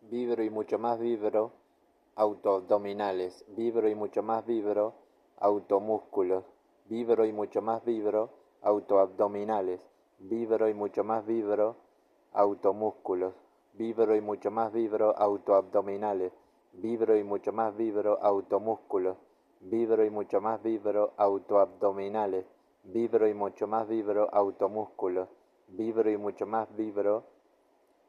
vibro y mucho más vibro, autoabdominales, vibro y mucho más vibro, automúsculos, vibro y mucho más vibro, autoabdominales, vibro y mucho más vibro, automúsculos, vibro y mucho más vibro, autoabdominales, vibro y mucho más vibro, automúsculos, vibro y mucho más vibro, autoabdominales, vibro y mucho más vibro, automúsculos, vibro y mucho más vibro,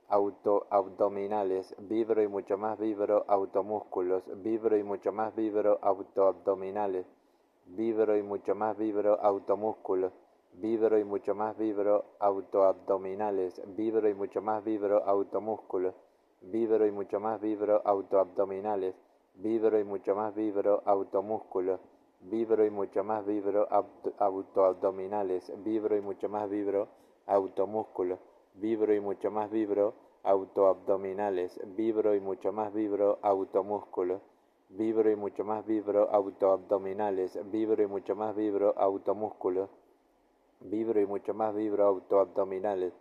autoabdominales, vibro y mucho más vibro, automúsculos, vibro y mucho más vibro, autoabdominales, vibro y mucho más vibro, automúsculos, vibro y mucho más vibro, autoabdominales, vibro y mucho más vibro, automúsculos, vibro y mucho más vibro, autoabdominales, vibro y mucho más vibro, automúsculos, vibro y mucho más vibro, autoabdominales, vibro y mucho más vibro, automúsculos, vibro y mucho más vibro, autoabdominales, vibro y mucho más vibro, automúsculos, vibro y mucho más vibro, autoabdominales, vibro y mucho más vibro, automúsculos, vibro y mucho más vibro, autoabdominales,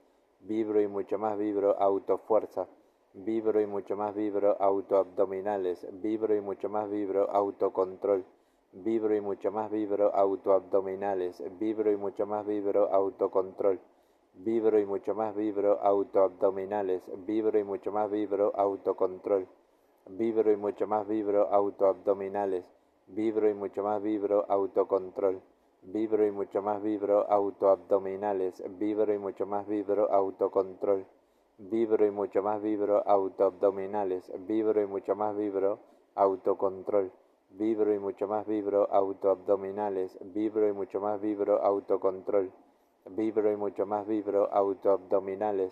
vibro y mucho más vibro, autofuerza, vibro y mucho más vibro, autoabdominales, vibro y mucho más vibro, autocontrol, vibro y mucho más vibro, autoabdominales, vibro y mucho más vibro, autocontrol, vibro y mucho más vibro, autoabdominales, vibro y mucho más vibro, autocontrol, vibro y mucho más vibro, autoabdominales, vibro y mucho más vibro, autocontrol, vibro y mucho más vibro, autoabdominales, vibro y mucho más vibro, autocontrol, vibro y mucho más vibro, autoabdominales, vibro y mucho más vibro, autocontrol, vibro y mucho más vibro, autoabdominales, vibro y mucho más vibro, autocontrol, vibro y mucho más vibro, autoabdominales,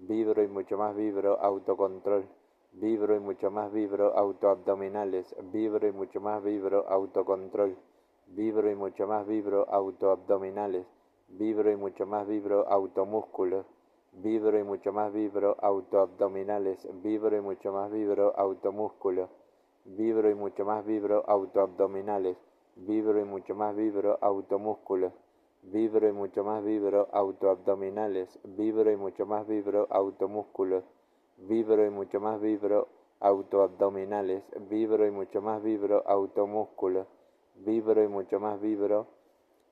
vibro y mucho más vibro, autocontrol, vibro y mucho más vibro, autoabdominales, vibro y mucho más vibro, autocontrol, vibro y mucho más vibro, autoabdominales, vibro y mucho más vibro, automúsculos, vibro y mucho más vibro, autoabdominales, vibro y mucho más vibro, automúsculos, vibro y mucho más vibro, autoabdominales, vibro y mucho más vibro, automúsculos, vibro y mucho más vibro, autoabdominales, vibro y mucho más vibro, automúsculos, vibro y mucho más vibro, autoabdominales, vibro y mucho más vibro, automúsculos, vibro y mucho más vibro,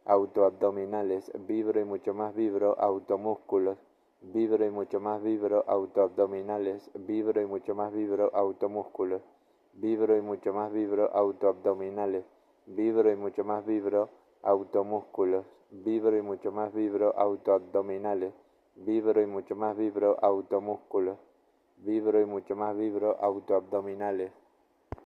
autoabdominales, vibro y mucho más vibro, automúsculos, vibro y mucho más vibro, autoabdominales, vibro y mucho más vibro, automúsculos, vibro y mucho más vibro, autoabdominales, vibro y mucho más vibro, automúsculos, vibro y mucho más vibro, autoabdominales, vibro y mucho más vibro, automúsculos, vibro y mucho más vibro, autoabdominales.